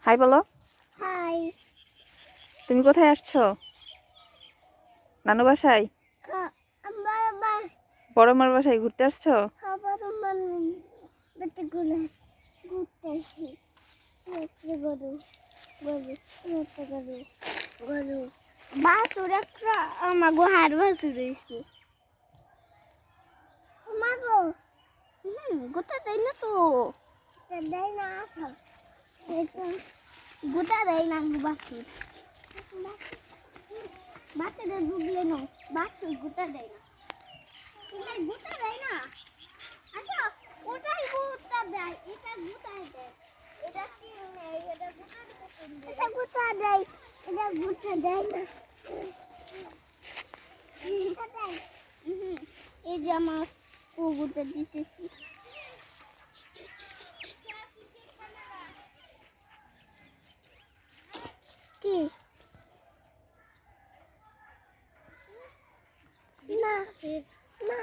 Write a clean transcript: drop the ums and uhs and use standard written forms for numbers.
High বলো। High. তুমি কোথায় আসছো? নানু বাসায়? আমার বড় মার বাসায় ঘুরতে আসছো? খাবার বেটে গুলো ঘুরতেছি। গরু গরু গরু গরু বাসুর একটা আমাগো হাড় বাসুর হয়েছে। আমাগো গোটা দেয় না তো, দেয় না। আসো গোটা দেয় না বাসুর। বাচ্চাদের ঢুকলে না, বাচ্চা গোটা দেয় না। ওটাই গোটা দেয় না। আচ্ছা, ওটাই গোটা দেয়, এটা গোটা দেয়। এটা কি নেই, এটা গোটা দেয়। এটা গোটা দেয়, এটা গোটা দেয় না। গোটা দেয়। এই যে আমার ও গোটা দিতেছি। কি না না